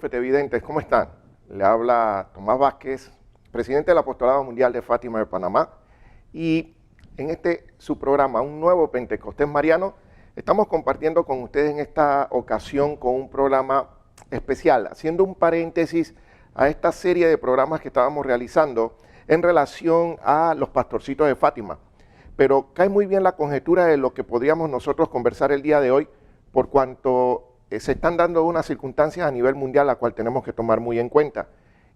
Fetevidentes, ¿cómo están? Le habla Tomás Vázquez, presidente del Apostolado Mundial de Fátima de Panamá, y en su programa, Un Nuevo Pentecostés Mariano, estamos compartiendo con ustedes en esta ocasión con un programa especial, haciendo un paréntesis a esta serie de programas que estábamos realizando en relación a los pastorcitos de Fátima. Pero cae muy bien la conjetura de lo que podríamos nosotros conversar el día de hoy, por cuanto se están dando unas circunstancias a nivel mundial a la cual tenemos que tomar muy en cuenta.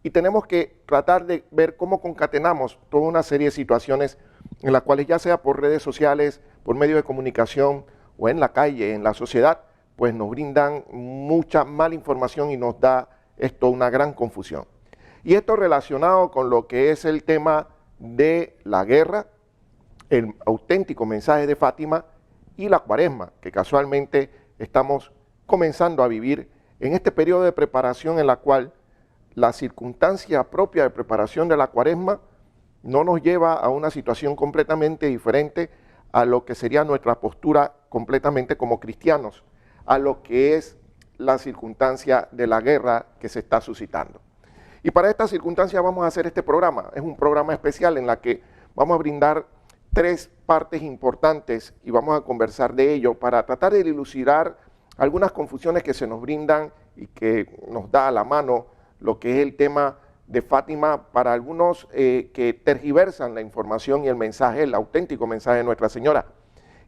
Y tenemos que tratar de ver cómo concatenamos toda una serie de situaciones en las cuales, ya sea por redes sociales, por medios de comunicación o en la calle, en la sociedad, pues nos brindan mucha mala información y nos da esto una gran confusión. Y esto relacionado con lo que es el tema de la guerra, el auténtico mensaje de Fátima y la Cuaresma, que casualmente estamos comenzando a vivir en este periodo de preparación en la cual la circunstancia propia de preparación de la Cuaresma no nos lleva a una situación completamente diferente a lo que sería nuestra postura completamente como cristianos, a lo que es la circunstancia de la guerra que se está suscitando. Y para esta circunstancia vamos a hacer este programa. Es un programa especial en la que vamos a brindar tres partes importantes y vamos a conversar de ello para tratar de dilucidar algunas confusiones que se nos brindan y que nos da a la mano lo que es el tema de Fátima para algunos que tergiversan la información y el mensaje, el auténtico mensaje de Nuestra Señora.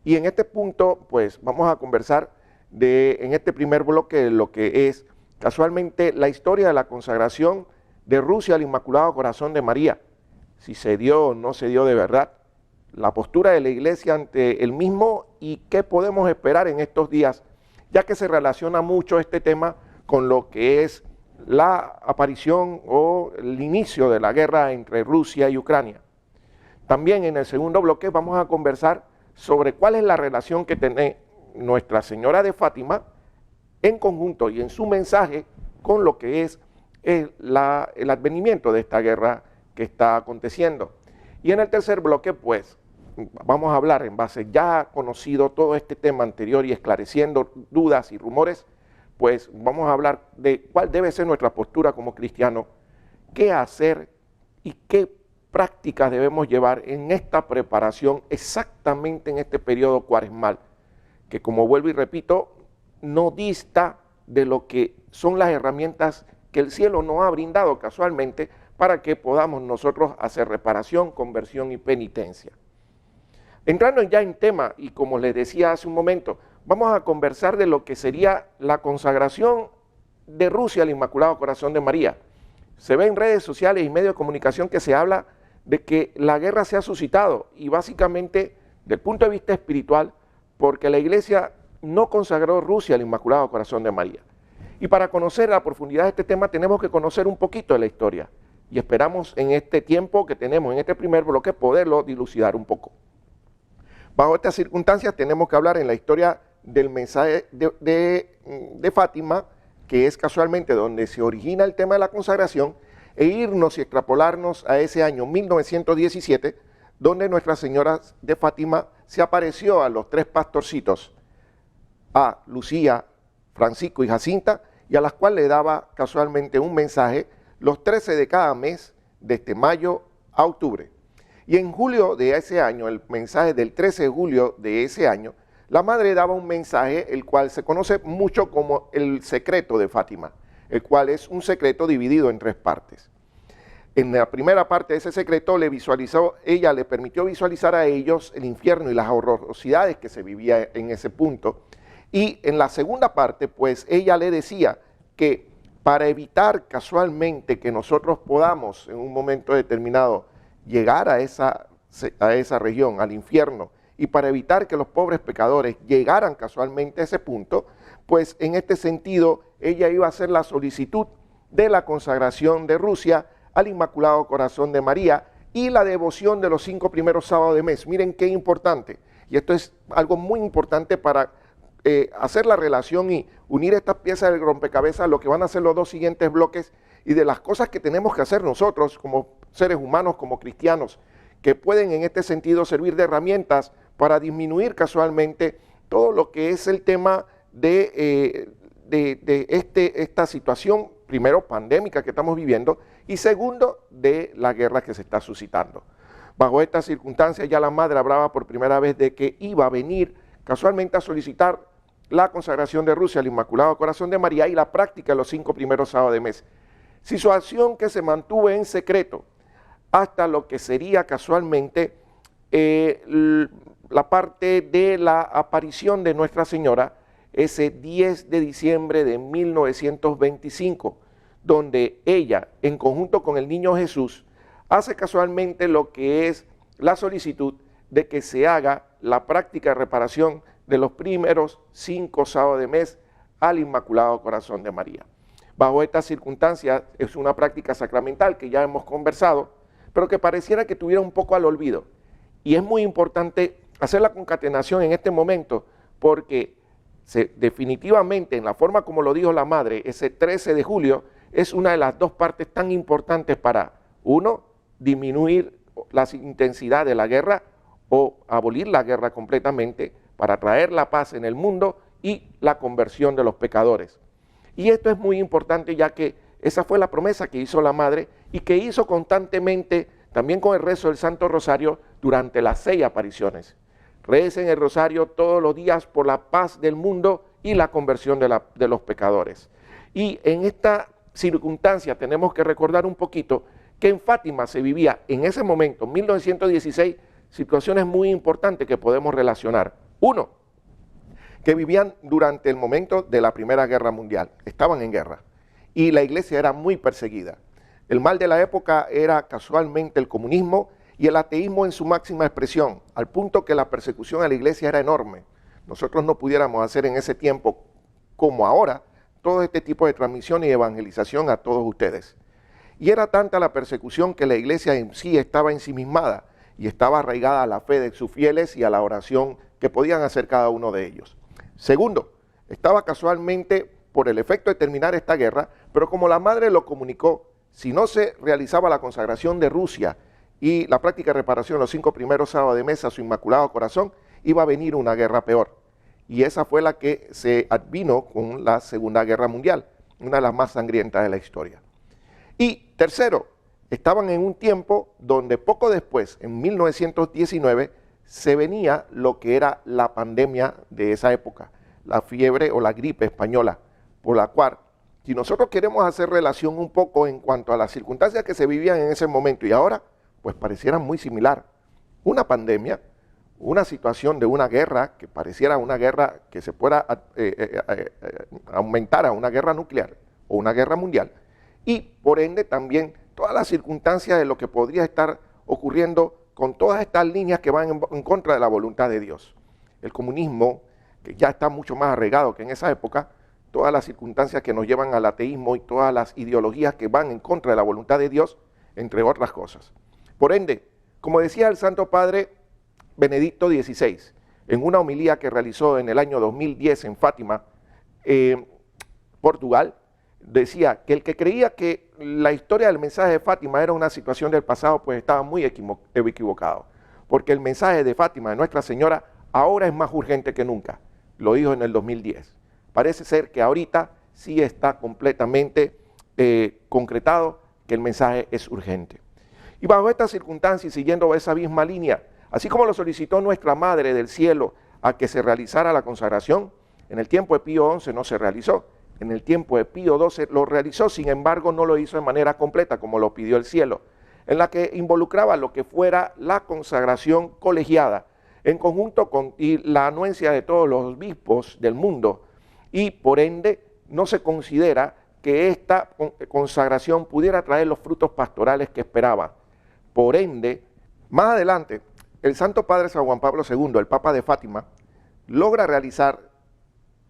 Y en este punto, pues vamos a conversar en este primer bloque de lo que es casualmente la historia de la consagración de Rusia al Inmaculado Corazón de María, si se dio o no se dio de verdad, la postura de la Iglesia ante el mismo y qué podemos esperar en estos días, ya que se relaciona mucho este tema con lo que es la aparición o el inicio de la guerra entre Rusia y Ucrania. También en el segundo bloque vamos a conversar sobre cuál es la relación que tiene Nuestra Señora de Fátima en conjunto y en su mensaje con lo que es el advenimiento de esta guerra que está aconteciendo. Y en el tercer bloque, pues, vamos a hablar en base ya conocido todo este tema anterior y esclareciendo dudas y rumores, pues vamos a hablar de cuál debe ser nuestra postura como cristianos, qué hacer y qué prácticas debemos llevar en esta preparación exactamente en este periodo cuaresmal, que como vuelvo y repito, no dista de lo que son las herramientas que el cielo nos ha brindado casualmente para que podamos nosotros hacer reparación, conversión y penitencia. Entrando ya en tema, y como les decía hace un momento, vamos a conversar de lo que sería la consagración de Rusia al Inmaculado Corazón de María. Se ve en redes sociales y medios de comunicación que se habla de que la guerra se ha suscitado, y básicamente, del punto de vista espiritual, porque la Iglesia no consagró Rusia al Inmaculado Corazón de María. Y para conocer a profundidad de este tema tenemos que conocer un poquito de la historia, y esperamos en este tiempo que tenemos, en este primer bloque, poderlo dilucidar un poco. Bajo estas circunstancias tenemos que hablar en la historia del mensaje de Fátima, que es casualmente donde se origina el tema de la consagración, e irnos y extrapolarnos a ese año 1917, donde Nuestra Señora de Fátima se apareció a los tres pastorcitos, a Lucía, Francisco y Jacinta, y a las cuales le daba casualmente un mensaje los 13 de cada mes, desde mayo a octubre. Y en julio de ese año, el mensaje del 13 de julio de ese año, la madre daba un mensaje, el cual se conoce mucho como el secreto de Fátima, el cual es un secreto dividido en tres partes. En la primera parte de ese secreto ella le permitió visualizar a ellos el infierno y las horrorosidades que se vivía en ese punto. Y en la segunda parte, pues ella le decía que para evitar casualmente que nosotros podamos en un momento determinado llegar a esa región, al infierno, y para evitar que los pobres pecadores llegaran casualmente a ese punto, pues en este sentido ella iba a hacer la solicitud de la consagración de Rusia al Inmaculado Corazón de María y la devoción de los 5 primeros sábados de mes. Miren qué importante, y esto es algo muy importante para hacer la relación y unir estas piezas del rompecabezas a lo que van a ser los dos siguientes bloques y de las cosas que tenemos que hacer nosotros como seres humanos, como cristianos, que pueden en este sentido servir de herramientas para disminuir casualmente todo lo que es el tema de esta situación primero, pandémica que estamos viviendo, y segundo, de la guerra que se está suscitando. Bajo estas circunstancias ya la madre hablaba por primera vez de que iba a venir casualmente a solicitar la consagración de Rusia al Inmaculado Corazón de María y la práctica de los 5 primeros sábados de mes. Situación que se mantuvo en secreto hasta lo que sería casualmente la parte de la aparición de Nuestra Señora ese 10 de diciembre de 1925, donde ella, en conjunto con el Niño Jesús, hace casualmente lo que es la solicitud de que se haga la práctica de reparación de los primeros 5 sábados de mes al Inmaculado Corazón de María. Bajo estas circunstancias es una práctica sacramental que ya hemos conversado, pero que pareciera que tuviera un poco al olvido. Y es muy importante hacer la concatenación en este momento porque definitivamente en la forma como lo dijo la madre, ese 13 de julio es una de las dos partes tan importantes para, uno, disminuir la intensidad de la guerra o abolir la guerra completamente para traer la paz en el mundo y la conversión de los pecadores. Y esto es muy importante ya que esa fue la promesa que hizo la madre y que hizo constantemente también con el rezo del Santo Rosario durante las 6 apariciones. Recen el rosario todos los días por la paz del mundo y la conversión de los pecadores. Y en esta circunstancia tenemos que recordar un poquito que en Fátima se vivía en ese momento, 1916, situaciones muy importantes que podemos relacionar. Uno, que vivían durante el momento de la Primera Guerra Mundial, estaban en guerra y la iglesia era muy perseguida. El mal de la época era casualmente el comunismo y el ateísmo en su máxima expresión, al punto que la persecución a la iglesia era enorme. Nosotros no pudiéramos hacer en ese tiempo, como ahora, todo este tipo de transmisión y evangelización a todos ustedes. Y era tanta la persecución que la iglesia en sí estaba ensimismada y estaba arraigada a la fe de sus fieles y a la oración que podían hacer cada uno de ellos. Segundo, estaba casualmente por el efecto de terminar esta guerra, pero como la madre lo comunicó, si no se realizaba la consagración de Rusia y la práctica de reparación los 5 primeros sábados de mes a su Inmaculado Corazón, iba a venir una guerra peor. Y esa fue la que se advino con la Segunda Guerra Mundial, una de las más sangrientas de la historia. Y tercero, estaban en un tiempo donde poco después, en 1919, se venía lo que era la pandemia de esa época, la fiebre o la gripe española, por la cual, si nosotros queremos hacer relación un poco en cuanto a las circunstancias que se vivían en ese momento y ahora, pues pareciera muy similar. Una pandemia, una situación de una guerra que pareciera una guerra que se pueda aumentar a una guerra nuclear o una guerra mundial, y por ende también todas las circunstancias de lo que podría estar ocurriendo con todas estas líneas que van en contra de la voluntad de Dios. El comunismo, que ya está mucho más arraigado que en esa época, todas las circunstancias que nos llevan al ateísmo y todas las ideologías que van en contra de la voluntad de Dios, entre otras cosas. Por ende, como decía el Santo Padre Benedicto XVI, en una homilía que realizó en el año 2010 en Fátima, Portugal, decía que el que creía que la historia del mensaje de Fátima era una situación del pasado, pues estaba muy equivocado, porque el mensaje de Fátima, de Nuestra Señora, ahora es más urgente que nunca, lo dijo en el 2010. Parece ser que ahorita sí está completamente concretado que el mensaje es urgente. Y bajo estas circunstancias, siguiendo esa misma línea, así como lo solicitó nuestra Madre del Cielo a que se realizara la consagración, en el tiempo de Pío XI no se realizó, en el tiempo de Pío XII lo realizó, sin embargo no lo hizo de manera completa como lo pidió el cielo, en la que involucraba lo que fuera la consagración colegiada, en conjunto con la anuencia de todos los obispos del mundo, y por ende no se considera que esta consagración pudiera traer los frutos pastorales que esperaba. Por ende, más adelante, el Santo Padre San Juan Pablo II, el Papa de Fátima, logra realizar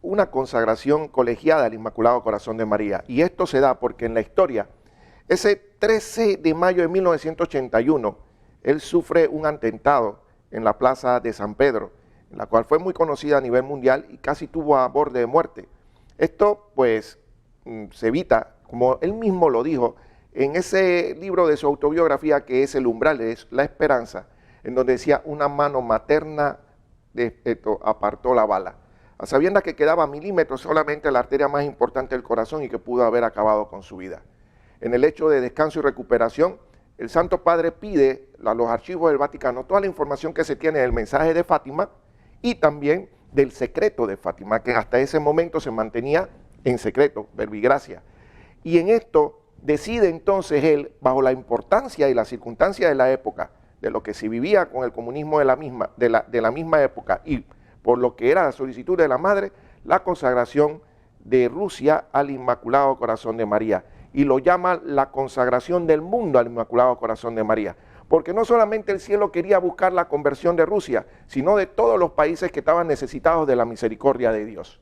una consagración colegiada al Inmaculado Corazón de María. Y esto se da porque en la historia, ese 13 de mayo de 1981, él sufre un atentado en la plaza de San Pedro, en la cual fue muy conocida a nivel mundial y casi tuvo a borde de muerte. Esto pues se evita, como él mismo lo dijo, en ese libro de su autobiografía que es El umbral de la esperanza, en donde decía una mano materna apartó la bala. a sabiendas que quedaba a milímetros solamente la arteria más importante del corazón y que pudo haber acabado con su vida. En el hecho de descanso y recuperación, el Santo Padre pide a los archivos del Vaticano toda la información que se tiene del mensaje de Fátima y también del secreto de Fátima, que hasta ese momento se mantenía en secreto, verbigracia. Y en esto decide entonces él, bajo la importancia y la circunstancia de la época, de lo que se vivía con el comunismo de la misma época y por lo que era la solicitud de la Madre, la consagración de Rusia al Inmaculado Corazón de María. Y lo llama la consagración del mundo al Inmaculado Corazón de María. Porque no solamente el cielo quería buscar la conversión de Rusia, sino de todos los países que estaban necesitados de la misericordia de Dios.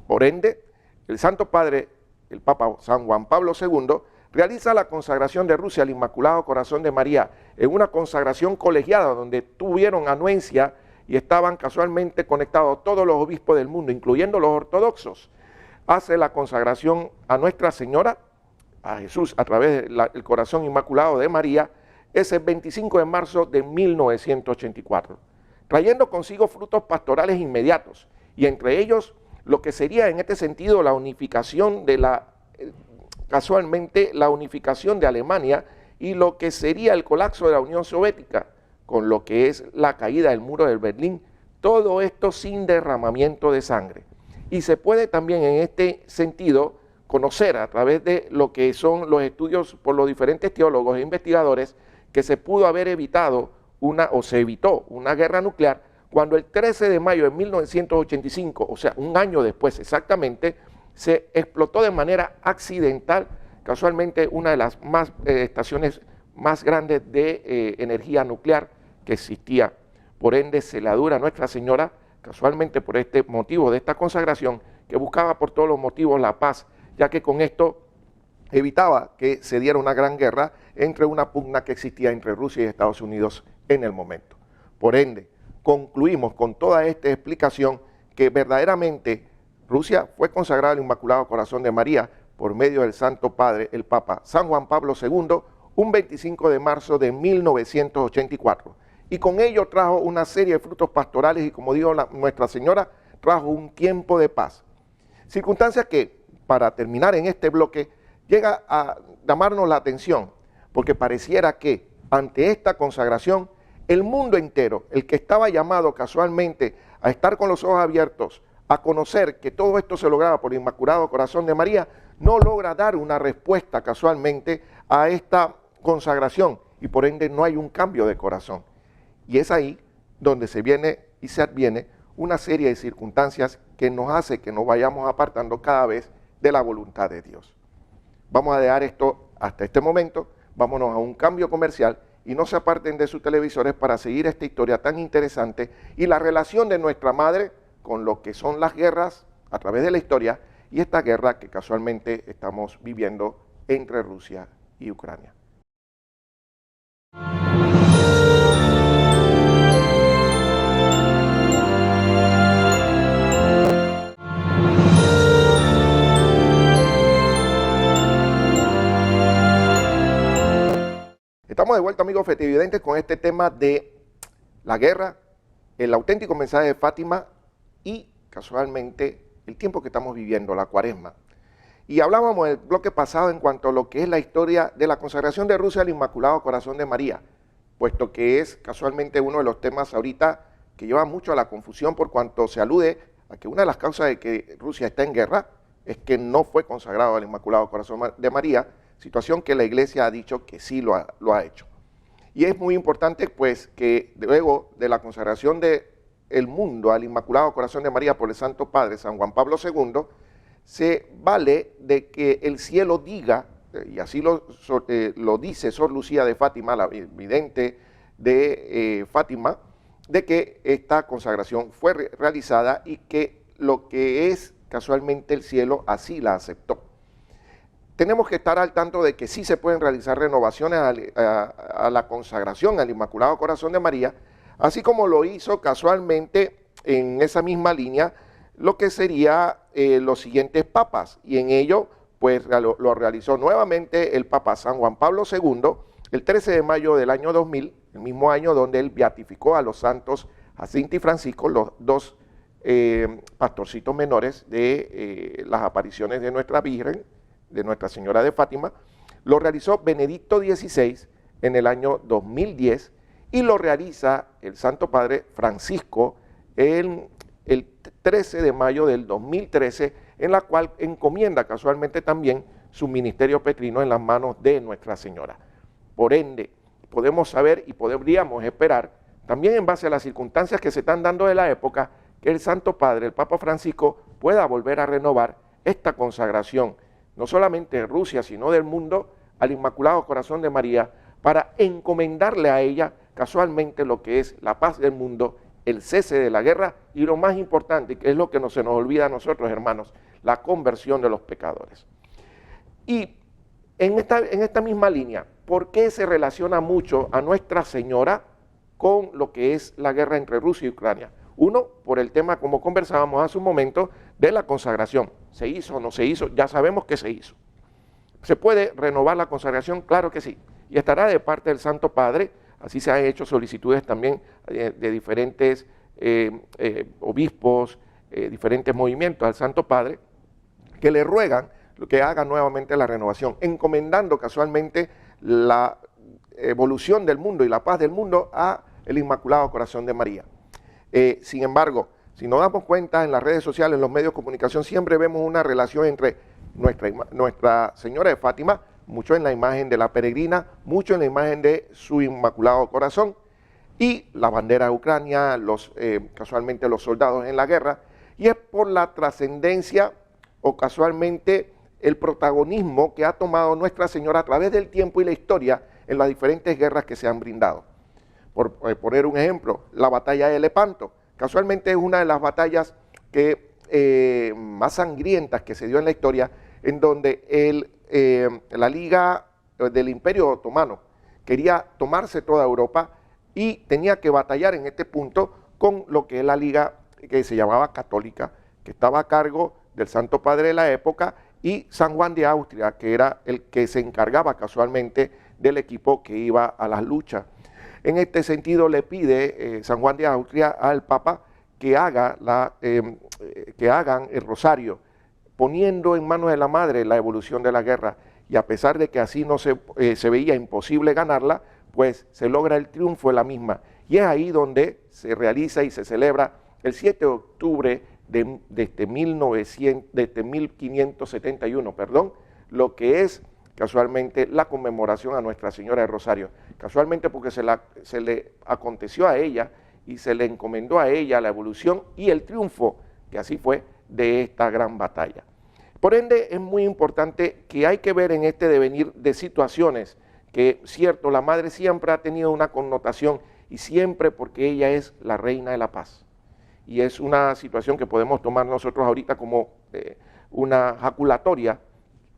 Por ende, el Santo Padre, el Papa San Juan Pablo II, realiza la consagración de Rusia al Inmaculado Corazón de María en una consagración colegiada donde tuvieron anuencia y estaban casualmente conectados todos los obispos del mundo, incluyendo los ortodoxos. Hace la consagración a Nuestra Señora, a Jesús, a través del Corazón Inmaculado de María, ese 25 de marzo de 1984, trayendo consigo frutos pastorales inmediatos, y entre ellos lo que sería en este sentido la unificación de casualmente la unificación de Alemania y lo que sería el colapso de la Unión Soviética, con lo que es la caída del muro de Berlín, todo esto sin derramamiento de sangre. Y se puede también en este sentido conocer a través de lo que son los estudios por los diferentes teólogos e investigadores que se pudo haber evitado se evitó una guerra nuclear cuando el 13 de mayo de 1985, o sea, un año después exactamente, se explotó de manera accidental, casualmente una de las estaciones más grandes de energía nuclear que existía. Por ende, se le adora a Nuestra Señora, casualmente por este motivo de esta consagración, que buscaba por todos los motivos la paz, ya que con esto evitaba que se diera una gran guerra entre una pugna que existía entre Rusia y Estados Unidos en el momento. Por ende, concluimos con toda esta explicación que verdaderamente Rusia fue consagrada al Inmaculado Corazón de María por medio del Santo Padre, el Papa San Juan Pablo II, un 25 de marzo de 1984. Y con ello trajo una serie de frutos pastorales y, como dijo Nuestra Señora, trajo un tiempo de paz. Circunstancia que, para terminar en este bloque, llega a llamarnos la atención, porque pareciera que ante esta consagración, el mundo entero, el que estaba llamado casualmente a estar con los ojos abiertos, a conocer que todo esto se lograba por el Inmaculado Corazón de María, no logra dar una respuesta casualmente a esta consagración y por ende no hay un cambio de corazón. Y es ahí donde se viene y se adviene una serie de circunstancias que nos hace que nos vayamos apartando cada vez de la voluntad de Dios. Vamos a dejar esto hasta este momento, vámonos a un cambio comercial y no se aparten de sus televisores para seguir esta historia tan interesante y la relación de nuestra Madre con lo que son las guerras a través de la historia y esta guerra que casualmente estamos viviendo entre Rusia y Ucrania. Estamos de vuelta, amigos fetividentes, con este tema de la guerra, el auténtico mensaje de Fátima y casualmente el tiempo que estamos viviendo, la Cuaresma. Y hablábamos en el bloque pasado en cuanto a lo que es la historia de la consagración de Rusia al Inmaculado Corazón de María, puesto que es casualmente uno de los temas ahorita que lleva mucho a la confusión por cuanto se alude a que una de las causas de que Rusia está en guerra es que no fue consagrado al Inmaculado Corazón de María, situación que la Iglesia ha dicho que sí lo ha hecho. Y es muy importante pues que luego de la consagración del mundo al Inmaculado Corazón de María por el Santo Padre San Juan Pablo II, se vale de que el cielo diga, y así lo dice Sor Lucía de Fátima, la vidente de Fátima, de que esta consagración fue realizada y que lo que es casualmente el cielo así la aceptó. Tenemos que estar al tanto de que sí se pueden realizar renovaciones a la consagración al Inmaculado Corazón de María, así como lo hizo casualmente en esa misma línea lo que sería los siguientes papas, y en ello pues lo realizó nuevamente el Papa San Juan Pablo II el 13 de mayo del año 2000, el mismo año donde él beatificó a los santos Jacinto y Francisco, los dos pastorcitos menores de las apariciones de nuestra Virgen, de Nuestra Señora de Fátima. Lo realizó Benedicto XVI en el año 2010 y lo realiza el Santo Padre Francisco el 13 de mayo del 2013, en la cual encomienda casualmente también su ministerio petrino en las manos de Nuestra Señora. Por ende, podemos saber y podríamos esperar, también en base a las circunstancias que se están dando de la época, que el Santo Padre, el Papa Francisco, pueda volver a renovar esta consagración, no solamente de Rusia, sino del mundo, al Inmaculado Corazón de María, para encomendarle a ella casualmente lo que es la paz del mundo, el cese de la guerra y lo más importante, que es lo que no se nos olvida a nosotros, hermanos, la conversión de los pecadores. Y en esta misma línea, ¿por qué se relaciona mucho a Nuestra Señora con lo que es la guerra entre Rusia y Ucrania? Uno, por el tema, como conversábamos hace un momento, de la consagración. ¿Se hizo o no se hizo? Ya sabemos que se hizo. ¿Se puede renovar la consagración? Claro que sí. Y estará de parte del Santo Padre. Así se han hecho solicitudes también de diferentes obispos, diferentes movimientos al Santo Padre, que le ruegan que haga nuevamente la renovación, encomendando casualmente la evolución del mundo y la paz del mundo a el Inmaculado Corazón de María. Sin embargo, si nos damos cuenta en las redes sociales, en los medios de comunicación, siempre vemos una relación entre Nuestra Señora de Fátima, mucho en la imagen de la peregrina, mucho en la imagen de su Inmaculado Corazón, y la bandera de Ucrania, casualmente los soldados en la guerra, y es por la trascendencia o casualmente el protagonismo que ha tomado Nuestra Señora a través del tiempo y la historia en las diferentes guerras que se han brindado. Por poner un ejemplo, la batalla de Lepanto, casualmente es una de las batallas más sangrientas que se dio en la historia, en donde la Liga del Imperio Otomano quería tomarse toda Europa y tenía que batallar en este punto con lo que es la Liga que se llamaba Católica, que estaba a cargo del Santo Padre de la época, y San Juan de Austria, que era el que se encargaba casualmente del equipo que iba a las luchas. En este sentido le pide San Juan de Austria al Papa que hagan el rosario, poniendo en manos de la Madre la evolución de la guerra, y a pesar de que así no se veía imposible ganarla, pues se logra el triunfo de la misma. Y es ahí donde se realiza y se celebra el 7 de octubre desde 1571, lo que es casualmente la conmemoración a Nuestra Señora de Rosario. Casualmente porque se le aconteció a ella y se le encomendó a ella la evolución y el triunfo, que así fue, de esta gran batalla. Por ende, es muy importante que hay que ver en este devenir de situaciones que, cierto, la Madre siempre ha tenido una connotación y siempre porque ella es la Reina de la Paz. Y es una situación que podemos tomar nosotros ahorita como una jaculatoria,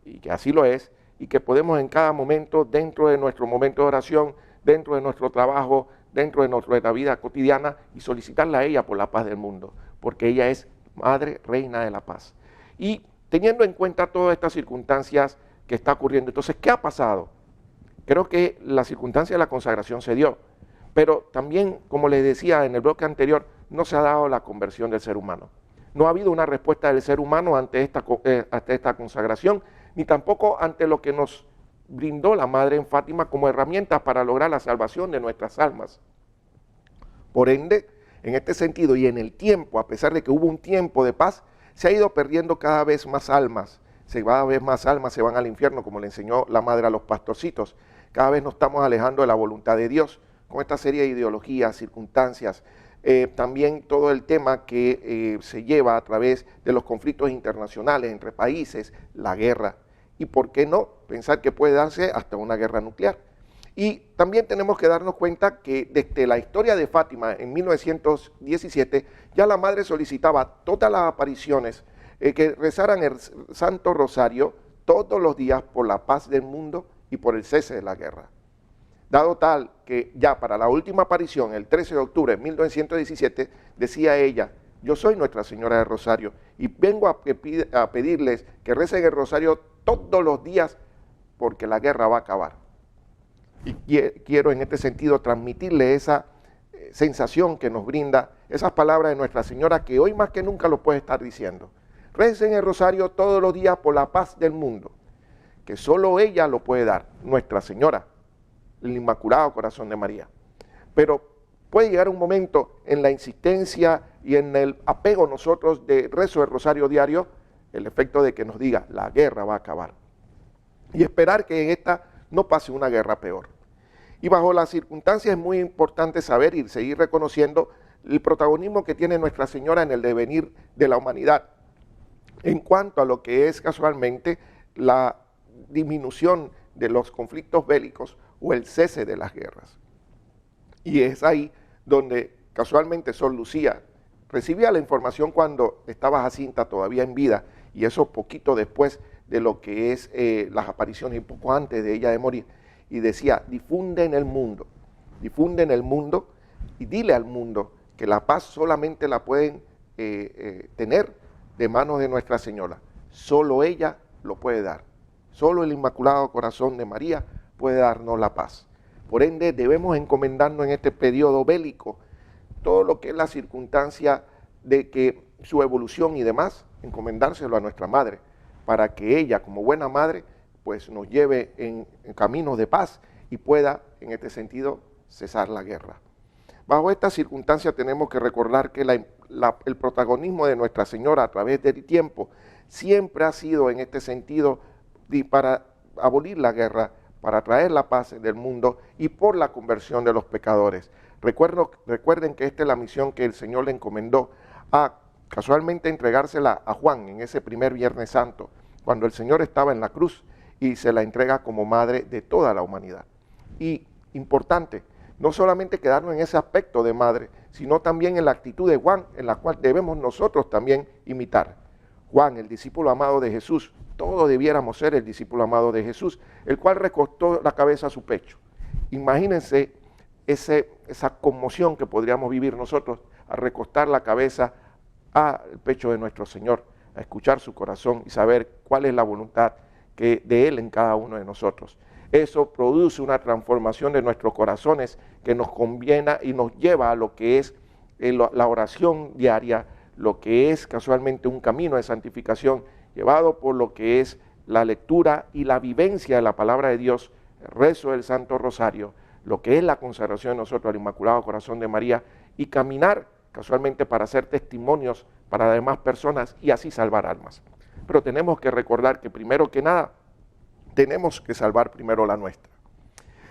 y que así lo es, y que podemos en cada momento, dentro de nuestro momento de oración, dentro de nuestro trabajo, dentro de nuestra vida cotidiana, y solicitarle a ella por la paz del mundo, porque ella es Madre, Reina de la Paz. Y teniendo en cuenta todas estas circunstancias que está ocurriendo, entonces, ¿qué ha pasado? Creo que la circunstancia de la consagración se dio, pero también, como les decía en el bloque anterior, no se ha dado la conversión del ser humano. No ha habido una respuesta del ser humano ante esta consagración, ni tampoco ante lo que nos brindó la Madre en Fátima como herramientas para lograr la salvación de nuestras almas. Por ende, en este sentido y en el tiempo, a pesar de que hubo un tiempo de paz, se ha ido perdiendo cada vez más almas. Cada vez más almas se van al infierno, como le enseñó la Madre a los pastorcitos. Cada vez nos estamos alejando de la voluntad de Dios, con esta serie de ideologías, circunstancias, también todo el tema que se lleva a través de los conflictos internacionales entre países, la guerra, y por qué no pensar que puede darse hasta una guerra nuclear. Y también tenemos que darnos cuenta que desde la historia de Fátima en 1917 ya la Madre solicitaba todas las apariciones que rezaran el Santo Rosario todos los días por la paz del mundo y por el cese de la guerra. Dado tal que ya para la última aparición, el 13 de octubre de 1917, decía ella: yo soy Nuestra Señora de Rosario y vengo a pedirles que recen el rosario todos los días porque la guerra va a acabar. Y quiero en este sentido transmitirle esa sensación que nos brinda esas palabras de Nuestra Señora, que hoy más que nunca lo puede estar diciendo. Recen el rosario todos los días por la paz del mundo, que solo ella lo puede dar, Nuestra Señora, el Inmaculado Corazón de María. Pero puede llegar un momento en la insistencia y en el apego nosotros de rezo del rosario diario, el efecto de que nos diga, la guerra va a acabar. Y esperar que en esta no pase una guerra peor. Y bajo las circunstancias es muy importante saber y seguir reconociendo el protagonismo que tiene Nuestra Señora en el devenir de la humanidad, en cuanto a lo que es casualmente la disminución de los conflictos bélicos o el cese de las guerras. Y es ahí donde casualmente Sor Lucía recibía la información cuando estaba Jacinta todavía en vida, y eso poquito después de lo que es las apariciones y poco antes de ella de morir, y decía, difunde en el mundo y dile al mundo que la paz solamente la pueden tener de manos de Nuestra Señora. Solo ella lo puede dar. Solo el Inmaculado Corazón de María puede darnos la paz. Por ende, debemos encomendarnos en este periodo bélico todo lo que es la circunstancia de que su evolución y demás, encomendárselo a nuestra Madre, para que ella, como buena Madre, pues nos lleve en caminos de paz y pueda, en este sentido, cesar la guerra. Bajo esta circunstancia tenemos que recordar que el protagonismo de Nuestra Señora a través del tiempo siempre ha sido en este sentido para abolir la guerra, para traer la paz del mundo y por la conversión de los pecadores. Recuerden que esta es la misión que el Señor le encomendó a casualmente entregársela a Juan en ese primer Viernes Santo, cuando el Señor estaba en la cruz, y se la entrega como madre de toda la humanidad. Y importante, no solamente quedarnos en ese aspecto de madre, sino también en la actitud de Juan, en la cual debemos nosotros también imitar. Juan, el discípulo amado de Jesús, todos debiéramos ser el discípulo amado de Jesús, el cual recostó la cabeza a su pecho. Imagínense esa conmoción que podríamos vivir nosotros al recostar la cabeza al pecho de nuestro Señor, a escuchar su corazón y saber cuál es la voluntad de Él en cada uno de nosotros. Eso produce una transformación de nuestros corazones que nos conviene y nos lleva a lo que es la oración diaria, lo que es casualmente un camino de santificación, llevado por lo que es la lectura y la vivencia de la palabra de Dios, el rezo del Santo Rosario, lo que es la consagración de nosotros al Inmaculado Corazón de María, y caminar casualmente para ser testimonios para las demás personas y así salvar almas. Pero tenemos que recordar que primero que nada, tenemos que salvar primero la nuestra.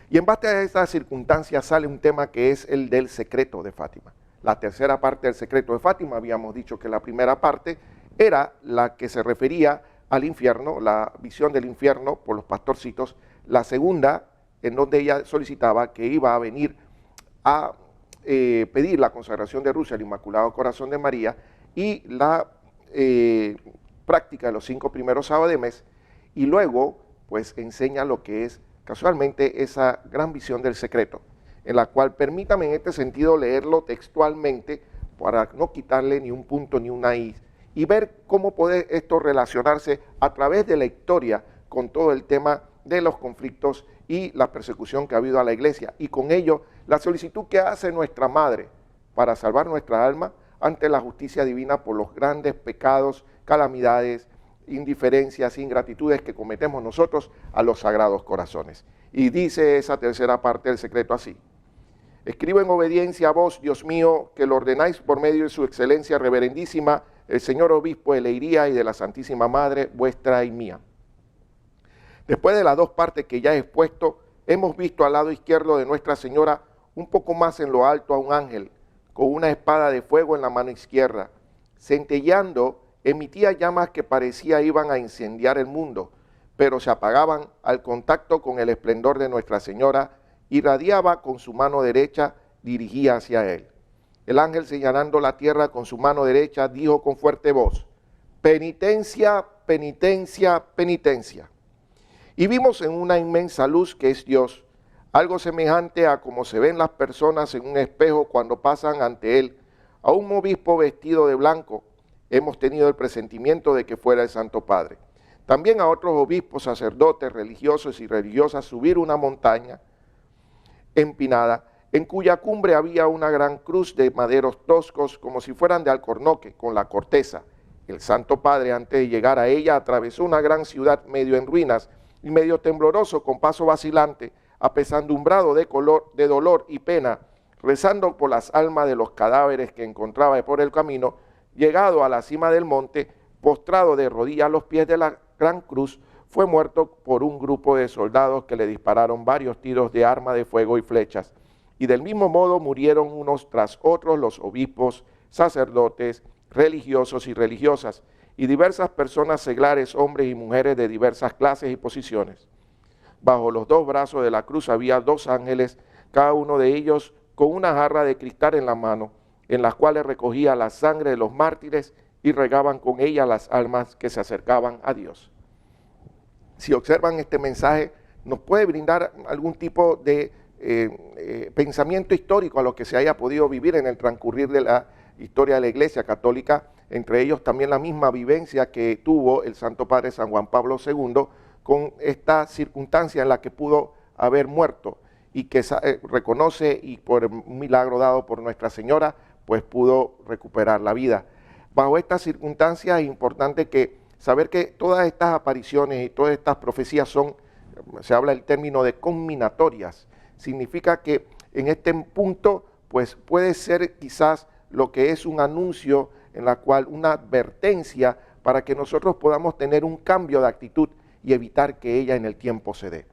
Y en base a estas circunstancias sale un tema que es el del secreto de Fátima. La tercera parte del secreto de Fátima, habíamos dicho que la primera parte era la que se refería al infierno, la visión del infierno por los pastorcitos. La segunda, en donde ella solicitaba que iba a venir a pedir la consagración de Rusia al Inmaculado Corazón de María y la práctica de los 5 primeros sábados de mes, y luego pues enseña lo que es casualmente esa gran visión del secreto, en la cual permítame en este sentido leerlo textualmente para no quitarle ni un punto ni una i, y ver cómo puede esto relacionarse a través de la historia con todo el tema de los conflictos y la persecución que ha habido a la iglesia, y con ello la solicitud que hace nuestra Madre para salvar nuestra alma ante la justicia divina por los grandes pecados, calamidades, indiferencias, ingratitudes que cometemos nosotros a los sagrados corazones. Y dice esa tercera parte del secreto así: escribo en obediencia a vos, Dios mío, que lo ordenáis por medio de su excelencia reverendísima, el señor obispo de Leiría y de la Santísima Madre, vuestra y mía. Después de las dos partes que ya he expuesto, hemos visto al lado izquierdo de Nuestra Señora, un poco más en lo alto, a un ángel, con una espada de fuego en la mano izquierda, centelleando, emitía llamas que parecía iban a incendiar el mundo, pero se apagaban al contacto con el esplendor de Nuestra Señora, irradiaba con su mano derecha, dirigía hacia él. El ángel, señalando la tierra con su mano derecha, dijo con fuerte voz: penitencia, penitencia, penitencia. Y vimos en una inmensa luz que es Dios, algo semejante a como se ven las personas en un espejo cuando pasan ante él, a un obispo vestido de blanco. Hemos tenido el presentimiento de que fuera el Santo Padre. También a otros obispos, sacerdotes, religiosos y religiosas subir una montaña empinada, en cuya cumbre había una gran cruz de maderos toscos como si fueran de alcornoque, con la corteza. El Santo Padre, antes de llegar a ella, atravesó una gran ciudad medio en ruinas y medio tembloroso, con paso vacilante, apesadumbrado de dolor y pena, rezando por las almas de los cadáveres que encontraba por el camino. Llegado a la cima del monte, postrado de rodillas a los pies de la gran cruz, fue muerto por un grupo de soldados que le dispararon varios tiros de arma de fuego y flechas. Y del mismo modo murieron unos tras otros los obispos, sacerdotes, religiosos y religiosas, y diversas personas seglares, hombres y mujeres de diversas clases y posiciones. Bajo los dos brazos de la cruz había dos ángeles, cada uno de ellos con una jarra de cristal en la mano, en las cuales recogía la sangre de los mártires y regaban con ella las almas que se acercaban a Dios. Si observan este mensaje, nos puede brindar algún tipo de pensamiento histórico a lo que se haya podido vivir en el transcurrir de la historia de la Iglesia Católica, entre ellos también la misma vivencia que tuvo el Santo Padre San Juan Pablo II con esta circunstancia en la que pudo haber muerto y que reconoce, y por un milagro dado por Nuestra Señora, pues pudo recuperar la vida. Bajo estas circunstancias es importante saber que todas estas apariciones y todas estas profecías se habla el término de combinatorias. Significa que en este punto pues puede ser quizás lo que es un anuncio en la cual una advertencia para que nosotros podamos tener un cambio de actitud y evitar que ella en el tiempo se dé.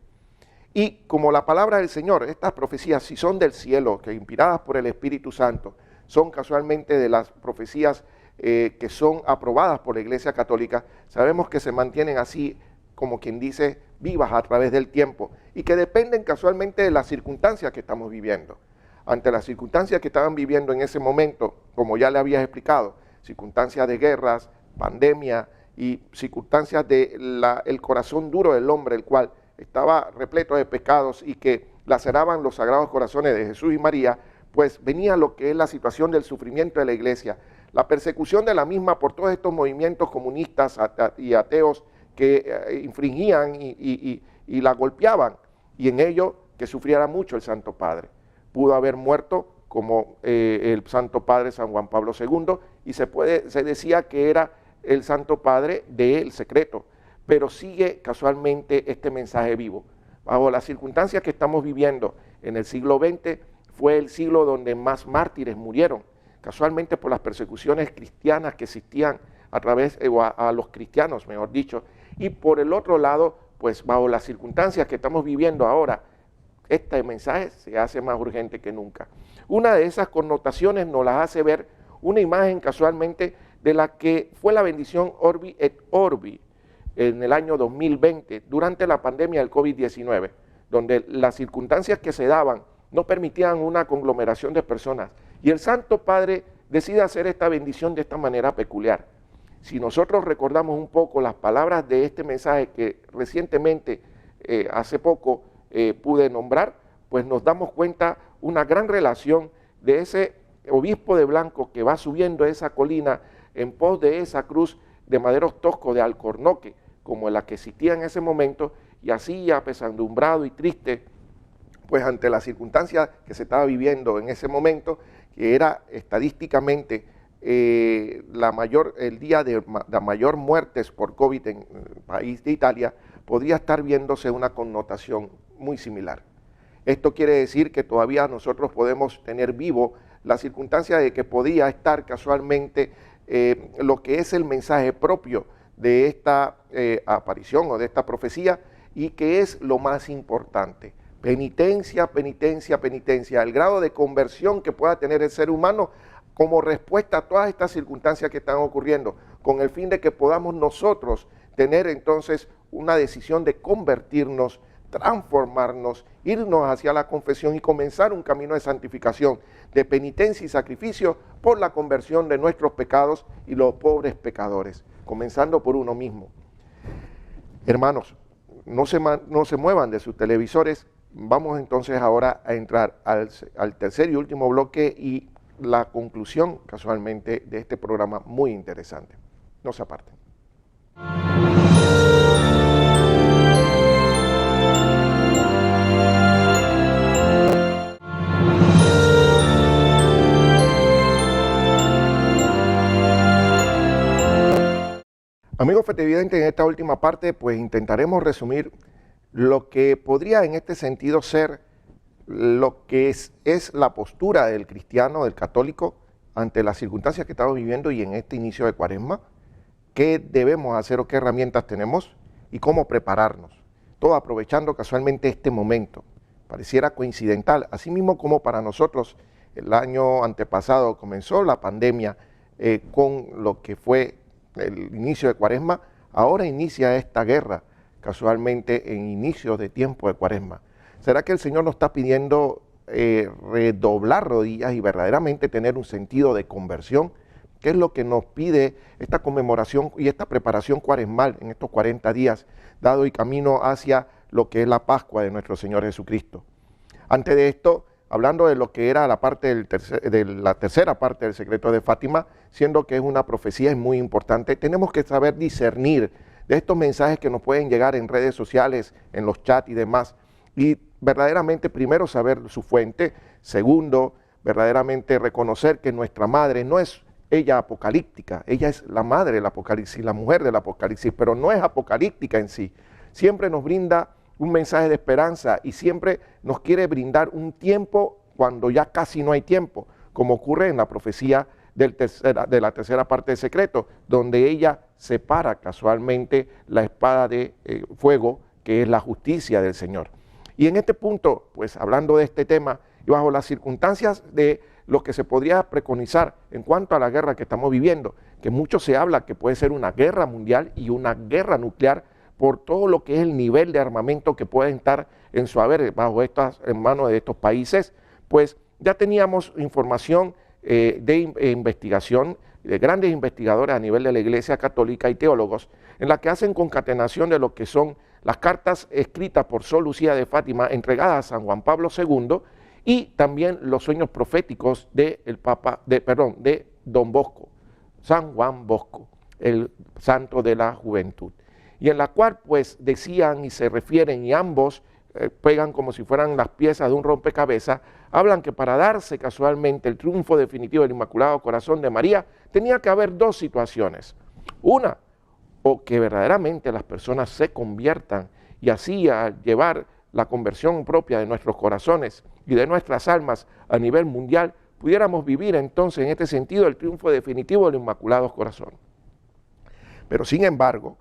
Y como la palabra del Señor, estas profecías, si son del cielo, que inspiradas por el Espíritu Santo, son casualmente de las profecías que son aprobadas por la Iglesia Católica, sabemos que se mantienen así, como quien dice, vivas a través del tiempo, y que dependen casualmente de las circunstancias que estamos viviendo. Ante las circunstancias que estaban viviendo en ese momento, como ya le había explicado, circunstancias de guerras, pandemia y circunstancias del corazón duro del hombre, el cual estaba repleto de pecados y que laceraban los sagrados corazones de Jesús y María, pues venía lo que es la situación del sufrimiento de la Iglesia, la persecución de la misma por todos estos movimientos comunistas y ateos que infringían y la golpeaban, y en ello que sufriera mucho el Santo Padre. Pudo haber muerto como el Santo Padre San Juan Pablo II, y se decía que era el Santo Padre del secreto, pero sigue casualmente este mensaje vivo. Bajo las circunstancias que estamos viviendo en el siglo XX, fue el siglo donde más mártires murieron, casualmente por las persecuciones cristianas que existían a los cristianos, mejor dicho, y por el otro lado, pues bajo las circunstancias que estamos viviendo ahora, este mensaje se hace más urgente que nunca. Una de esas connotaciones nos las hace ver una imagen casualmente de la que fue la bendición Orbi et Orbi en el año 2020, durante la pandemia del COVID-19, donde las circunstancias que se daban no permitían una conglomeración de personas, y el Santo Padre decide hacer esta bendición de esta manera peculiar. Si nosotros recordamos un poco las palabras de este mensaje que recientemente, hace poco, pude nombrar, pues nos damos cuenta una gran relación de ese obispo de blanco que va subiendo esa colina en pos de esa cruz de maderos toscos de alcornoque, como la que existía en ese momento, y así apesadumbrado y triste, pues ante la circunstancia que se estaba viviendo en ese momento, que era estadísticamente el día de la mayor muertes por COVID en el país de Italia, podría estar viéndose una connotación muy similar. Esto quiere decir que todavía nosotros podemos tener vivo la circunstancia de que podía estar casualmente lo que es el mensaje propio de esta aparición o de esta profecía, y que es lo más importante: penitencia, penitencia, penitencia, el grado de conversión que pueda tener el ser humano como respuesta a todas estas circunstancias que están ocurriendo, con el fin de que podamos nosotros tener entonces una decisión de convertirnos, transformarnos, irnos hacia la confesión y comenzar un camino de santificación, de penitencia y sacrificio por la conversión de nuestros pecados y los pobres pecadores, comenzando por uno mismo. Hermanos, no se muevan de sus televisores. Vamos entonces ahora a entrar al tercer y último bloque y la conclusión, casualmente, de este programa muy interesante. No se aparten. Amigos televidentes, en esta última parte pues intentaremos resumir lo que podría en este sentido ser lo que es la postura del cristiano, del católico, ante las circunstancias que estamos viviendo y en este inicio de Cuaresma, qué debemos hacer o qué herramientas tenemos y cómo prepararnos. Todo aprovechando casualmente este momento. Pareciera coincidental, así mismo como para nosotros el año antepasado comenzó la pandemia con lo que fue el inicio de Cuaresma, ahora inicia esta guerra casualmente en inicio de tiempo de Cuaresma. ¿Será que el Señor nos está pidiendo redoblar rodillas y verdaderamente tener un sentido de conversión? ¿Qué es lo que nos pide esta conmemoración y esta preparación cuaresmal en estos 40 días, dado y camino hacia lo que es la Pascua de nuestro Señor Jesucristo? Antes de esto, hablando de lo que era la tercera parte del secreto de Fátima, siendo que es una profecía muy importante, tenemos que saber discernir de estos mensajes que nos pueden llegar en redes sociales, en los chats y demás, y verdaderamente primero saber su fuente, segundo, verdaderamente reconocer que nuestra madre no es ella apocalíptica, ella es la madre del Apocalipsis, la mujer del Apocalipsis, pero no es apocalíptica en sí, siempre nos brinda un mensaje de esperanza y siempre nos quiere brindar un tiempo cuando ya casi no hay tiempo, como ocurre en la profecía de la tercera parte del secreto, donde ella separa casualmente la espada de fuego, que es la justicia del Señor. Y en este punto, pues hablando de este tema, y bajo las circunstancias de lo que se podría preconizar en cuanto a la guerra que estamos viviendo, que mucho se habla que puede ser una guerra mundial y una guerra nuclear, por todo lo que es el nivel de armamento que pueden estar en su haber en manos de estos países, pues ya teníamos información de investigación, de grandes investigadores a nivel de la Iglesia Católica y teólogos, en la que hacen concatenación de lo que son las cartas escritas por Sor Lucía de Fátima, entregadas a San Juan Pablo II, y también los sueños proféticos de Don Bosco, San Juan Bosco, el santo de la juventud, y en la cual pues decían y se refieren, y ambos pegan como si fueran las piezas de un rompecabezas, hablan que para darse casualmente el triunfo definitivo del Inmaculado Corazón de María, tenía que haber dos situaciones. Una, o que verdaderamente las personas se conviertan, y así al llevar la conversión propia de nuestros corazones y de nuestras almas a nivel mundial, pudiéramos vivir entonces en este sentido el triunfo definitivo del Inmaculado Corazón. Pero sin embargo,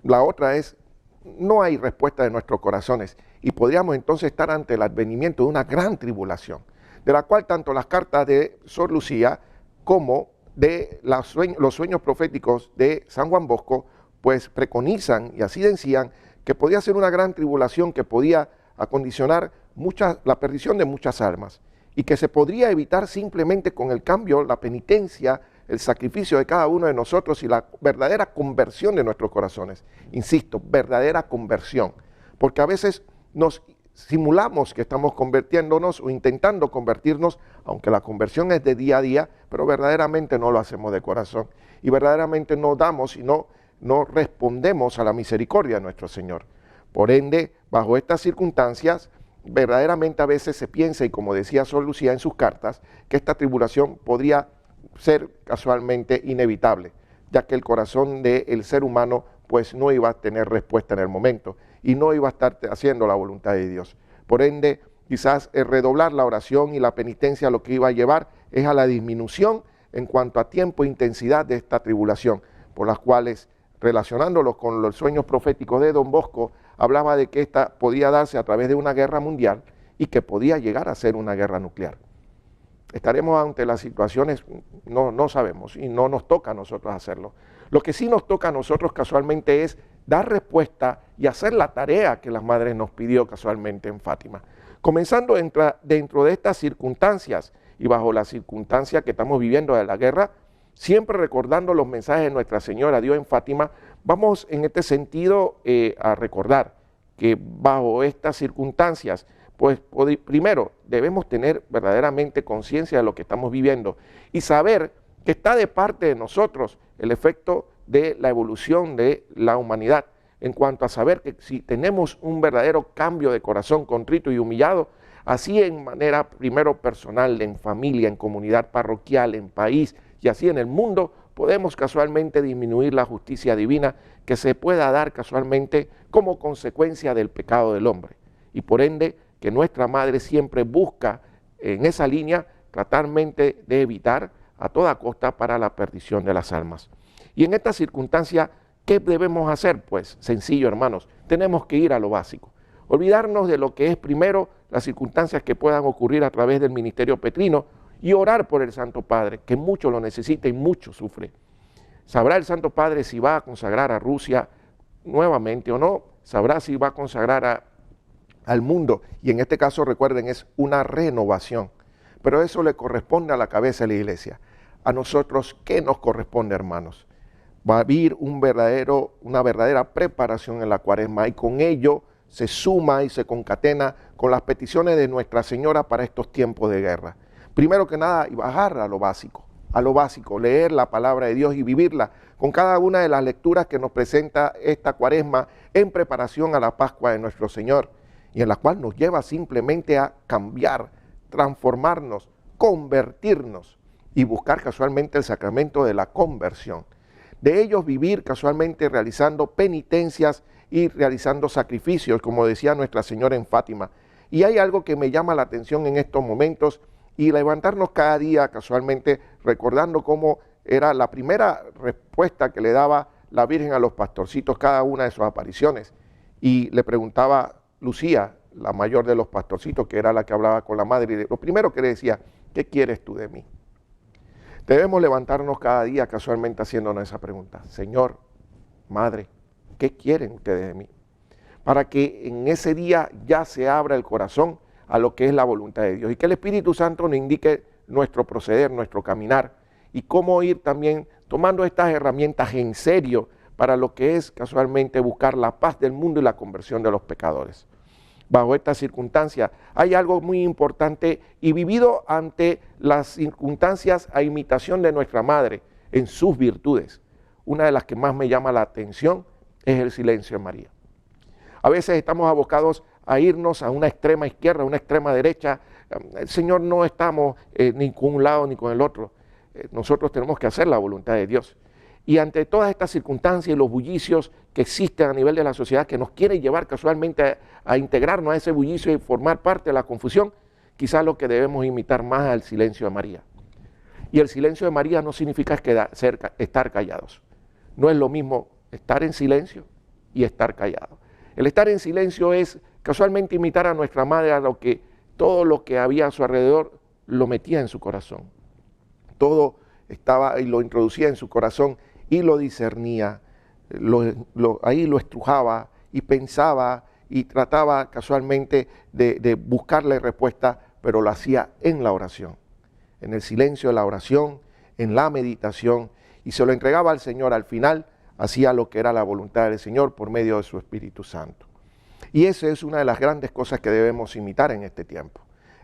la otra es, no hay respuesta de nuestros corazones y podríamos entonces estar ante el advenimiento de una gran tribulación, de la cual tanto las cartas de Sor Lucía como de los sueños proféticos de San Juan Bosco, pues preconizan y así decían que podía ser una gran tribulación que podía acondicionar la perdición de muchas almas y que se podría evitar simplemente con el cambio, la penitencia, el sacrificio de cada uno de nosotros y la verdadera conversión de nuestros corazones. Insisto, verdadera conversión, porque a veces nos simulamos que estamos convirtiéndonos o intentando convertirnos, aunque la conversión es de día a día, pero verdaderamente no lo hacemos de corazón y verdaderamente no damos y no respondemos a la misericordia de nuestro Señor. Por ende, bajo estas circunstancias, verdaderamente a veces se piensa, y como decía Sor Lucía en sus cartas, que esta tribulación podría ser casualmente inevitable, ya que el corazón del ser humano pues no iba a tener respuesta en el momento y no iba a estar haciendo la voluntad de Dios. Por ende, quizás el redoblar la oración y la penitencia lo que iba a llevar es a la disminución en cuanto a tiempo e intensidad de esta tribulación, por las cuales, relacionándolo con los sueños proféticos de Don Bosco, hablaba de que esta podía darse a través de una guerra mundial y que podía llegar a ser una guerra nuclear. Estaremos ante las situaciones, no sabemos y no nos toca a nosotros hacerlo. Lo que sí nos toca a nosotros casualmente es dar respuesta y hacer la tarea que las madres nos pidió casualmente en Fátima. Comenzando dentro de estas circunstancias y bajo la circunstancia que estamos viviendo de la guerra, siempre recordando los mensajes de Nuestra Señora Dios en Fátima, vamos en este sentido a recordar que bajo estas circunstancias, pues primero debemos tener verdaderamente conciencia de lo que estamos viviendo y saber que está de parte de nosotros el efecto de la evolución de la humanidad, en cuanto a saber que si tenemos un verdadero cambio de corazón contrito y humillado, así en manera primero personal, en familia, en comunidad parroquial, en país y así en el mundo, podemos casualmente disminuir la justicia divina que se pueda dar casualmente como consecuencia del pecado del hombre. Y por ende, que nuestra madre siempre busca en esa línea tratarmente de evitar a toda costa para la perdición de las almas. Y en esta circunstancia, ¿qué debemos hacer? Pues sencillo, hermanos, tenemos que ir a lo básico. Olvidarnos de lo que es primero las circunstancias que puedan ocurrir a través del ministerio petrino y orar por el Santo Padre, que mucho lo necesita y mucho sufre. Sabrá el Santo Padre si va a consagrar a Rusia nuevamente o no, sabrá si va a consagrar al mundo, y en este caso recuerden es una renovación, pero eso le corresponde a la cabeza de la iglesia. A nosotros, ¿qué nos corresponde, hermanos? Va a haber una verdadera preparación en la Cuaresma y con ello se suma y se concatena con las peticiones de Nuestra Señora para estos tiempos de guerra. Primero que nada, bajar a lo básico, leer la palabra de Dios y vivirla con cada una de las lecturas que nos presenta esta Cuaresma en preparación a la Pascua de nuestro Señor, y en la cual nos lleva simplemente a cambiar, transformarnos, convertirnos y buscar casualmente el sacramento de la conversión. De ellos vivir casualmente realizando penitencias y realizando sacrificios, como decía Nuestra Señora en Fátima. Y hay algo que me llama la atención en estos momentos, y levantarnos cada día casualmente recordando cómo era la primera respuesta que le daba la Virgen a los pastorcitos cada una de sus apariciones. Y le preguntaba Lucía, la mayor de los pastorcitos, que era la que hablaba con la madre, y lo primero que le decía, ¿qué quieres tú de mí? Debemos levantarnos cada día casualmente haciéndonos esa pregunta. Señor, Madre, ¿qué quieren ustedes de mí? Para que en ese día ya se abra el corazón a lo que es la voluntad de Dios y que el Espíritu Santo nos indique nuestro proceder, nuestro caminar y cómo ir también tomando estas herramientas en serio para lo que es casualmente buscar la paz del mundo y la conversión de los pecadores. Bajo estas circunstancias hay algo muy importante y vivido ante las circunstancias a imitación de nuestra Madre en sus virtudes. Una de las que más me llama la atención es el silencio de María. A veces estamos abocados a irnos a una extrema izquierda, a una extrema derecha. El Señor, no estamos ni con un lado ni con el otro. Nosotros tenemos que hacer la voluntad de Dios. Y ante todas estas circunstancias y los bullicios que existen a nivel de la sociedad que nos quiere llevar casualmente a integrarnos a ese bullicio y formar parte de la confusión, quizás lo que debemos imitar más al silencio de María. Y el silencio de María no significa estar callados. No es lo mismo estar en silencio y estar callado. El estar en silencio es casualmente imitar a nuestra Madre, a lo que todo lo que había a su alrededor lo metía en su corazón. Todo estaba y lo introducía en su corazón y lo discernía, ahí lo estrujaba y pensaba y trataba casualmente de buscarle respuesta, pero lo hacía en la oración, en el silencio de la oración, en la meditación, y se lo entregaba al Señor. Al final hacía lo que era la voluntad del Señor por medio de su Espíritu Santo. Y esa es una de las grandes cosas que debemos imitar en este tiempo.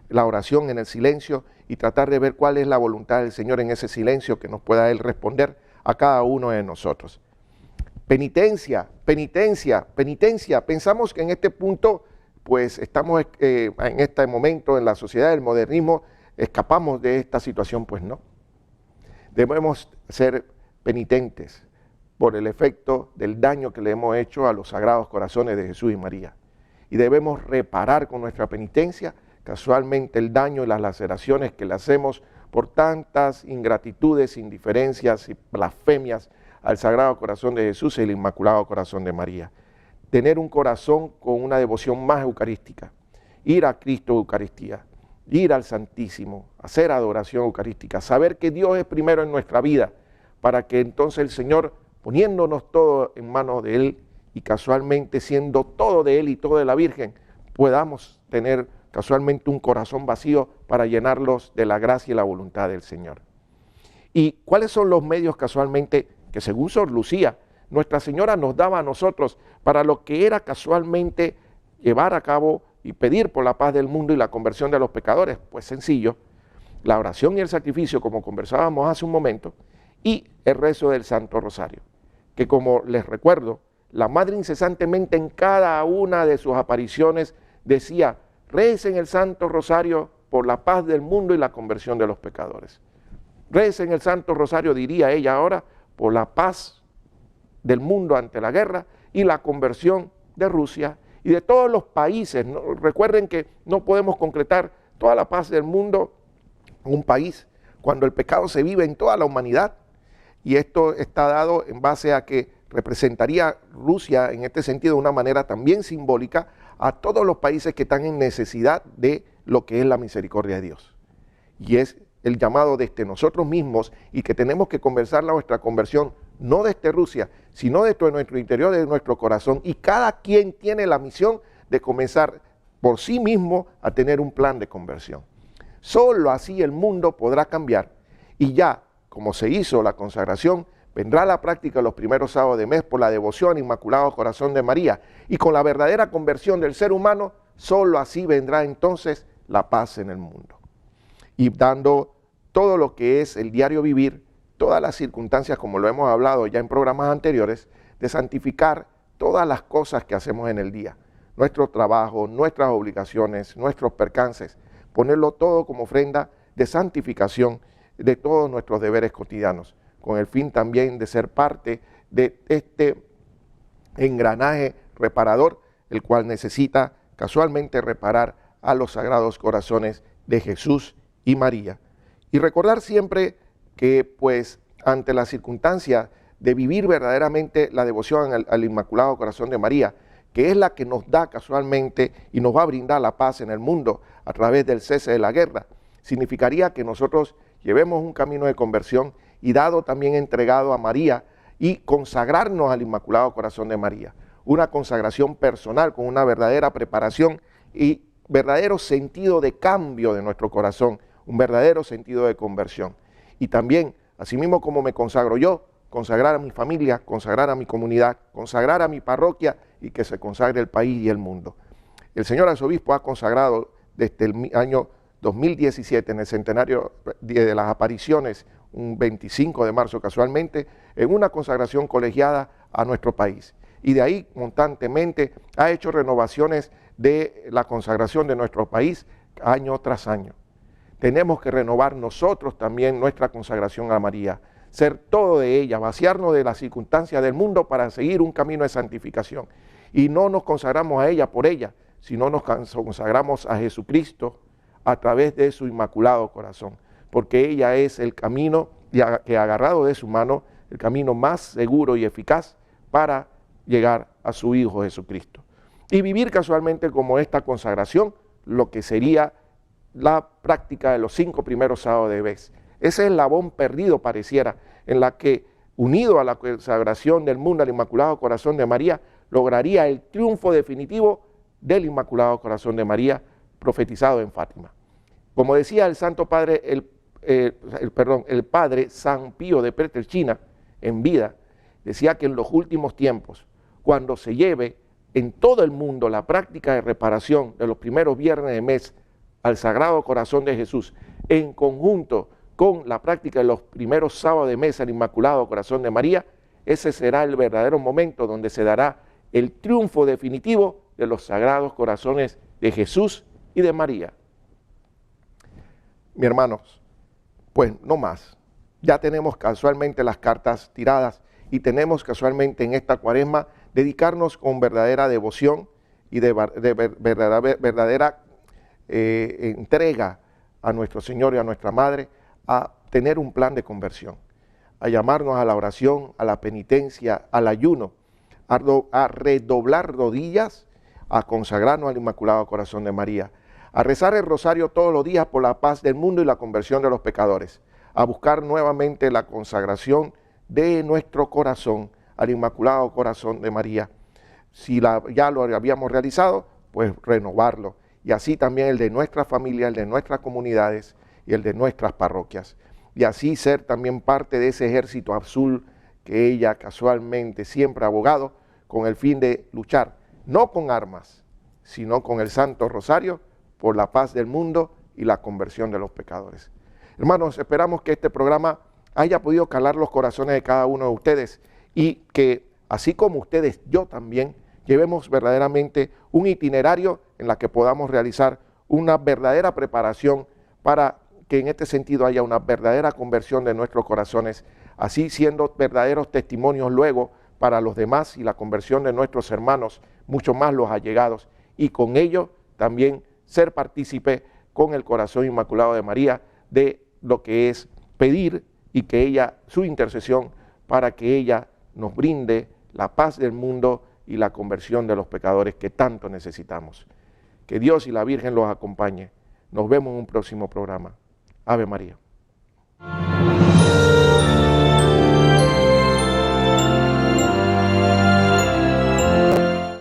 La oración en el silencio y tratar de ver cuál es la voluntad del Señor en ese silencio que nos pueda Él responder a cada uno de nosotros. Penitencia, penitencia, penitencia. Pensamos que en este punto, pues estamos en este momento en la sociedad del modernismo, escapamos de esta situación, pues no. Debemos ser penitentes por el efecto del daño que le hemos hecho a los sagrados corazones de Jesús y María. Y debemos reparar con nuestra penitencia casualmente el daño y las laceraciones que le hacemos por tantas ingratitudes, indiferencias y blasfemias al Sagrado Corazón de Jesús y el Inmaculado Corazón de María. Tener un corazón con una devoción más eucarística, ir a Cristo Eucaristía, ir al Santísimo, hacer adoración eucarística, saber que Dios es primero en nuestra vida, para que entonces el Señor, poniéndonos todo en manos de Él y casualmente siendo todo de Él y todo de la Virgen, podamos tener casualmente un corazón vacío para llenarlos de la gracia y la voluntad del Señor. ¿Y cuáles son los medios casualmente que según Sor Lucía, Nuestra Señora nos daba a nosotros para lo que era casualmente llevar a cabo y pedir por la paz del mundo y la conversión de los pecadores? Pues sencillo, la oración y el sacrificio, como conversábamos hace un momento, y el rezo del Santo Rosario, que como les recuerdo, la Madre incesantemente en cada una de sus apariciones decía: recen el Santo Rosario por la paz del mundo y la conversión de los pecadores. Recen el Santo Rosario, diría ella ahora, por la paz del mundo ante la guerra y la conversión de Rusia y de todos los países. Recuerden que no podemos concretar toda la paz del mundo en un país cuando el pecado se vive en toda la humanidad. Y esto está dado en base a que representaría Rusia en este sentido de una manera también simbólica a todos los países que están en necesidad de lo que es la misericordia de Dios. Y es el llamado desde nosotros mismos y que tenemos que conversar nuestra conversión no desde Rusia, sino desde nuestro interior, de nuestro corazón. Y cada quien tiene la misión de comenzar por sí mismo a tener un plan de conversión. Solo así el mundo podrá cambiar y ya, como se hizo la consagración, vendrá la práctica los primeros sábados de mes por la devoción al Inmaculado Corazón de María. Y con la verdadera conversión del ser humano, solo así vendrá entonces la paz en el mundo. Y dando todo lo que es el diario vivir, todas las circunstancias, como lo hemos hablado ya en programas anteriores, de santificar todas las cosas que hacemos en el día. Nuestro trabajo, nuestras obligaciones, nuestros percances, ponerlo todo como ofrenda de santificación de todos nuestros deberes cotidianos, con el fin también de ser parte de este engranaje reparador, el cual necesita casualmente reparar a los sagrados corazones de Jesús y María. Y recordar siempre que, pues, ante la circunstancia de vivir verdaderamente la devoción al Inmaculado Corazón de María, que es la que nos da casualmente y nos va a brindar la paz en el mundo a través del cese de la guerra, significaría que nosotros llevemos un camino de conversión y dado también entregado a María y consagrarnos al Inmaculado Corazón de María. Una consagración personal con una verdadera preparación y verdadero sentido de cambio de nuestro corazón, un verdadero sentido de conversión. Y también, asimismo como me consagro yo, consagrar a mi familia, consagrar a mi comunidad, consagrar a mi parroquia y que se consagre el país y el mundo. El señor arzobispo ha consagrado desde el año 2017, en el centenario de las apariciones, un 25 de marzo casualmente, en una consagración colegiada a nuestro país. Y de ahí constantemente ha hecho renovaciones de la consagración de nuestro país año tras año. Tenemos que renovar nosotros también nuestra consagración a María, ser todo de ella, vaciarnos de las circunstancias del mundo para seguir un camino de santificación. Y no nos consagramos a ella por ella, sino nos consagramos a Jesucristo a través de su Inmaculado Corazón, porque ella es el camino que agarrado de su mano, el camino más seguro y eficaz para llegar a su Hijo Jesucristo. Y vivir casualmente como esta consagración, lo que sería la práctica de los 5 primeros sábados de mes. Ese eslabón perdido pareciera, en la que, unido a la consagración del mundo al Inmaculado Corazón de María, lograría el triunfo definitivo del Inmaculado Corazón de María profetizado en Fátima. Como decía el Santo Padre, el Padre San Pío de Pietrelcina, en vida, decía que en los últimos tiempos, cuando se lleve en todo el mundo la práctica de reparación de los primeros viernes de mes al Sagrado Corazón de Jesús, en conjunto con la práctica de los primeros sábados de mes al Inmaculado Corazón de María, ese será el verdadero momento donde se dará el triunfo definitivo de los Sagrados Corazones de Jesús y de María. Mis hermanos, pues no más. Ya tenemos casualmente las cartas tiradas y tenemos casualmente en esta Cuaresma dedicarnos con verdadera devoción y de verdadera entrega a nuestro Señor y a nuestra Madre a tener un plan de conversión, a llamarnos a la oración, a la penitencia, al ayuno, a redoblar rodillas, a consagrarnos al Inmaculado Corazón de María, a rezar el rosario todos los días por la paz del mundo y la conversión de los pecadores, a buscar nuevamente la consagración de nuestro corazón al Inmaculado Corazón de María. Si ya lo habíamos realizado, pues renovarlo, y así también el de nuestra familia, el de nuestras comunidades y el de nuestras parroquias, y así ser también parte de ese ejército azul que ella casualmente siempre ha abogado con el fin de luchar, no con armas, sino con el Santo Rosario, por la paz del mundo y la conversión de los pecadores. Hermanos, esperamos que este programa haya podido calar los corazones de cada uno de ustedes y que, así como ustedes, yo también, llevemos verdaderamente un itinerario en la que podamos realizar una verdadera preparación para que en este sentido haya una verdadera conversión de nuestros corazones, así siendo verdaderos testimonios luego para los demás y la conversión de nuestros hermanos, mucho más los allegados, y con ello también ser partícipe con el corazón inmaculado de María de lo que es pedir y que ella, su intercesión, para que ella nos brinde la paz del mundo y la conversión de los pecadores que tanto necesitamos. Que Dios y la Virgen los acompañe. Nos vemos en un próximo programa. Ave María.